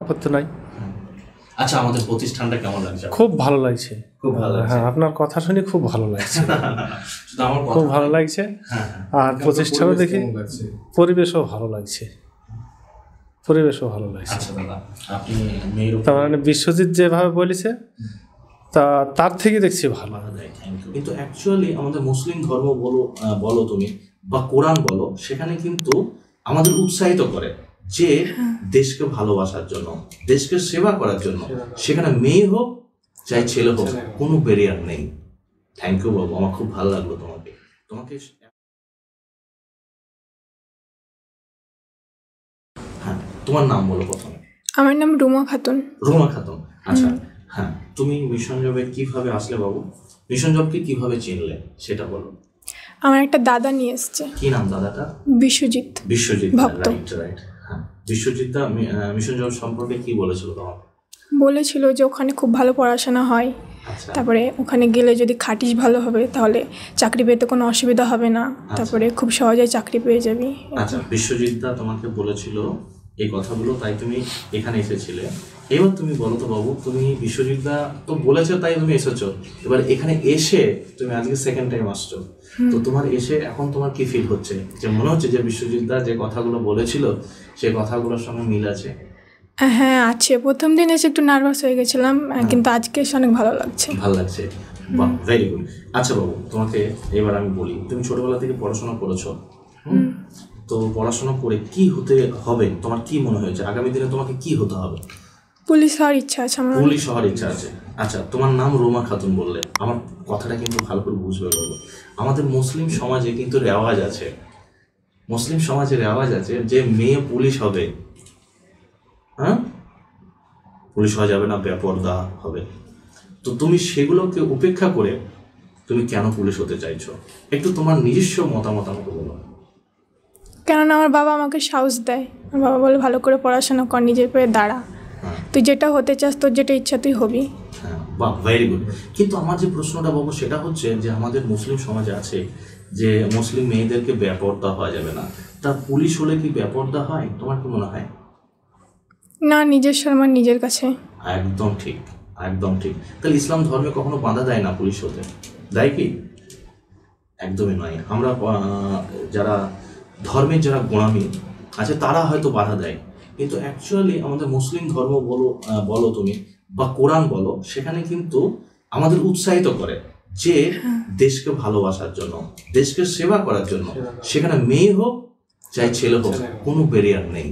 আপত্তি নাই। আচ্ছা, আমাদের প্রতিষ্ঠানটা কেমন লাগছে? খুব ভালো লাগছে। খুব ভালো লাগছে। হ্যাঁ, আপনার কথা শুনে খুব ভালো লাগছে। খুব ভালো লাগছে। আর প্রতিষ্ঠানও দেখি, পরিবেশও ভালো লাগছে। পরিবেশও ভালো লাগছে। আচ্ছা দাদা, আপনি মেয়ের তার মানে বিশ্বজিৎ যেভাবে বলেছে তার থেকে দেখছি ভালো। কিন্তু অ্যাকচুয়ালি আমাদের মুসলিম ধর্ম বলো তুমি বা কোরআন বলো, সেখানে কিন্তু আমাদের উৎসাহিত করে যে দেশকে ভালোবাসার জন্য, দেশকে সেবা করার জন্য। সেখানে মেয়ে হোক চাই ছেলে হোক, কোনো ব্যারিয়ার নেই। থ্যাংক ইউ বাবু, আমার খুব ভালো লাগলো তোমাকে। হ্যাঁ, তোমার নাম বলো প্রথমে। আমার নাম রুমা খাতুন। রুমা খাতুন, আচ্ছা। হ্যাঁ, তুমি মিশন জবে কিভাবে আসলে বাবু? মিশন জবকে কিভাবে চিনলে সেটা বলো। আমার একটা দাদা নিয়ে এসছে। কি নাম দাদাটা? বিশ্বজিৎ। বিশ্বজিৎ, ভক্ত। রাইট। হ্যাঁ, বিশ্বজিৎ দা মিশন জব সম্পর্কে কি বলেছিল তোমাকে? বলেছিল যে ওখানে খুব ভালো পড়াশোনা হয়, আচ্ছা। তারপরে ওখানে গেলে যদি খাটিস ভালো হবে তাহলে চাকরি পেতে কোনো অসুবিধা হবে না, তারপরে খুব সহজেই চাকরি পেয়ে যাবি। আচ্ছা, বিশ্বজিৎ দা তোমাকে বলেছিল এই কথাগুলো, তাই তুমি এখানে এসেছিলে। এবার তুমি বলো তো বাবু, তুমি বিশ্বজিৎ দা তো বলেছো তাই তুমি এসেছো, এবার এখানে এসে তুমি আজকে সেকেন্ড টাইম আসছো, তো তোমার এসে এখন তোমার কি ফিল হচ্ছে? যে মনে হচ্ছে যে বিশ্বজিৎ দা যে কথাগুলো বলেছিল সেই কথাগুলোর সঙ্গে মিল আছে? হ্যাঁ আছে, প্রথম দিন এসে একটু নার্ভাস হয়ে গেছিলাম, কিন্তু আজকে এসে অনেক ভালো লাগছে। ভালো লাগছে, বাহ, ভেরি গুড। আচ্ছা বাবু, তোমাকে এবার আমি বলি, তুমি ছোটবেলা থেকে পড়াশোনা করেছো, তো পড়াশোনা করে কি হতে হবে তোমার কি মনে হয়েছে? আগামী দিনে তোমাকে কি হতে হবে? পুলিশ হওয়ার ইচ্ছা আছে আমার। পুলিশ হওয়ার ইচ্ছা আছে। আচ্ছা, তোমার নাম রুমা খাতুন বললে, আমার কথাটা কিন্তু ভালো করে বুঝবে বাবু। আমাদের মুসলিম সমাজে কিন্তু রেওয়াজ আছে, মুসলিম সমাজে রেওয়াজ আছে যে মেয়ে পুলিশ হবে। হ্যাঁ, পুলিশ হওয়া যাবে না, বেপরদা হবে। তো তুমি সেগুলোকে উপেক্ষা করে তুমি কেন পুলিশ হতে চাইছো? একটু তোমার নিজস্ব মতামত আমাকে বলো। কেননা আমার বাবা আমাকে সাহস দেয়, আমার বাবা বলে ভালো করে পড়াশোনা কর, নিজের পায়ে দাঁড়া, তুই যেটা হতে চাস, তোর যেটা ইচ্ছা তুই হবি। হ্যাঁ, বাহ, ভেরি গুড। কিন্তু আমার যে প্রশ্নটা বাবু সেটা হচ্ছে যে আমাদের মুসলিম সমাজে আছে যে মুসলিম মেয়েদেরকে বেপরদা হওয়া যাবে না, তা পুলিশ হলে কি বেপরদা হয়? তোমার কি মনে হয়? না, নিজের সম্মান নিজের কাছে। একদম ঠিক, একদম ঠিক। তাহলে ইসলাম ধর্মে কখনো বাধা দেয় না পুলিশ হতে, দেয় কি? একদমই নয়। আমরা যারা ধর্মের যারা গোড়ামি আছে তারা হয়তো বাধা দেয়, কিন্তু অ্যাকচুয়ালি আমাদের মুসলিম ধর্ম বলো তুমি বা কোরআন বলো, সেখানে কিন্তু আমাদের উৎসাহিত করে যে দেশকে ভালোবাসার জন্য, দেশকে সেবা করার জন্য। সেখানে মেয়ে হোক চাই ছেলে হোক, কোনো ব্যারিয়ার নেই।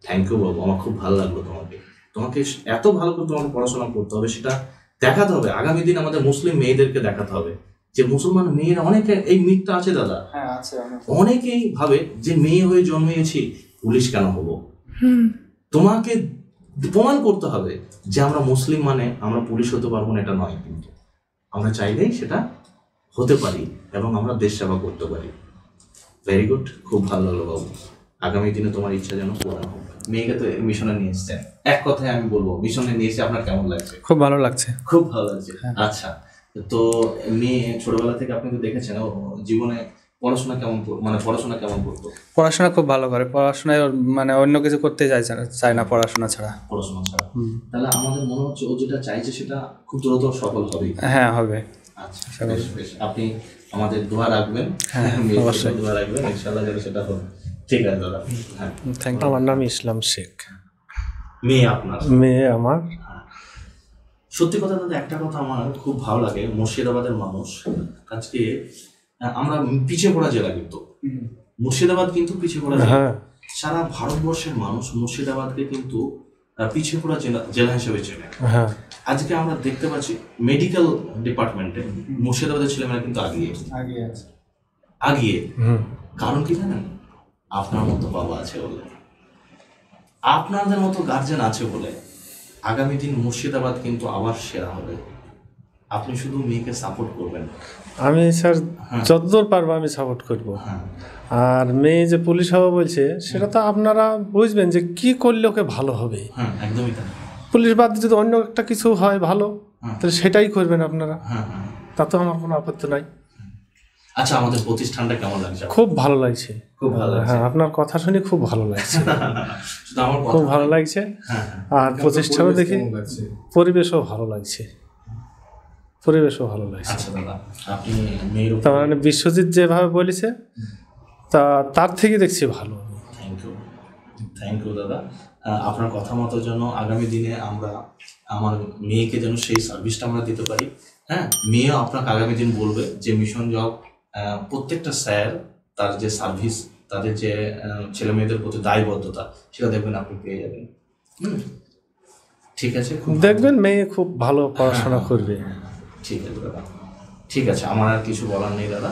থ্যাংক ইউ বাবু, আমার খুব ভালো লাগলো তোমাকে এত ভালো করে তোমাকে পড়াশোনা করতে হবে, সেটা দেখাতে হবে। আগামী দিন আমাদের মুসলিম মেয়েদেরকে দেখাতে হবে যে মুসলমান মেয়েরা, অনেকে এই মিথটা আছে দাদা, অনেকেই ভাবে যে মেয়ে হয়ে জন্মিয়েছি পুলিশ কেন হবো। তোমাকে প্রমাণ করতে হবে যে আমরা মুসলিম মানে আমরা পুলিশ হতে পারবো না, এটা নয়। কিন্তু আমরা চাইলেই সেটা হতে পারি এবং আমরা দেশ সেবা করতে পারি। ভেরি গুড, খুব ভালো লাগলো বাবু। আগামী দিনে তোমার ইচ্ছা যেন পূরণ হোক। মেয়েকে তো মিশনে নিয়ে এসছেন, এক কথায় আমি বলবো মিশনে নিয়ে এসে আপনার কেমন লাগছে? খুব ভালো লাগছে। খুব ভালো লাগছে। আচ্ছা, তো মেয়ে ছোটবেলা থেকে আপনি তো দেখেছেন জীবনে পড়াশোনা কেমন করতো? পড়াশোনা খুব ভালো করে, পড়াশোনায় মানে অন্য কিছু করতে চায় না পড়াশোনা ছাড়া। তাহলে আমাদের মনে হচ্ছে ও যেটা চাইছে সেটা খুব দ্রুত সফল হবে। হ্যাঁ, হবে। আচ্ছা, বেশ। আপনি আমাদের দোয়া রাখবেন। হ্যাঁ, অবশ্যই দোয়া রাখবেন, ইনশাআল্লাহ যেন সেটা হবে। ঠিক আছে দাদা। হ্যাঁ, থ্যাংক ইউ। আমার নাম ইসলাম শেখ। মেয়ে আপনার? মেয়ে আমার। সত্যি কথা দাদা, একটা কথা আমার খুব ভালো লাগে, মুর্শিদাবাদের মানুষ আজকে, আমরা পিছিয়ে পড়া জেলা, কিন্তু মুর্শিদাবাদ কিন্তু পিছিয়ে পড়া জেলা। সারা ভারতবর্ষের মানুষ মুর্শিদাবাদকে কিন্তু পিছিয়ে পড়া জেলা হিসেবে চেনে। আজকে আমরা দেখতে পাচ্ছি মেডিকেল ডিপার্টমেন্টে মুর্শিদাবাদের ছেলেমেয়েরা কিন্তু আগিয়ে। কারণ কি জানেন? আপনার মতো বাবা আছে বলে, আপনাদের মতো গার্জেন আছে বলে আগামী দিন মুর্শিদাবাদ কিন্তু আবার সেরা হবে। আপনি শুধু মেয়েকে সাপোর্ট করবেন। আমি স্যার যতদূর পারবো আমি সাপোর্ট করব। আর মেয়ে যে পুলিশ হবে বলছে, সেটা তো আপনারা বুঝবেন যে কি করলে ওকে ভালো হবে। একদমই তাই। পুলিশ বাদ যদি অন্য একটা কিছু হয় ভালো, তাহলে সেটাই করবেন আপনারা, তাতে আমার কোনো আপত্তি নাই। আচ্ছা, আমাদের প্রতিষ্ঠানটা কেমন লাগছে? খুব ভালো লাগছে। খুব ভালো লাগছে। হ্যাঁ, আপনার কথা শুনে খুব ভালো লাগছে। শুধু আমার খুব ভালো লাগছে। হ্যাঁ, আর প্রতিষ্ঠানও দেখি পরিবেশও ভালো লাগছে। পরিবেশও ভালো লাগছে। আচ্ছা দাদা, আপনি মেয়ের তার মানে বিশ্বজিৎ যেভাবে বলেছে তার থেকে দেখছি ভালো। থ্যাংক ইউ দাদা। আপনার কথা মতো যেন আগামী দিনে আমার মেয়েকে যেন সেই সার্ভিসটা আমরা দিতে পারি। হ্যাঁ, মেয়েও আপনাকে আগামী দিন বলবে যে মিশন জব প্রত্যেকটা স্যার তার যে সার্ভিস, তাদের যে ছেলে মেয়েদের প্রতি দায়বদ্ধতা, সেটা দেখবেন আপনি পেয়ে যাবেন। ঠিক আছে, দেখবেন মেয়ে খুব ভালো পড়াশোনা করবে। ঠিক আছে দাদা, ঠিক আছে, আমার আর কিছু বলার নেই দাদা।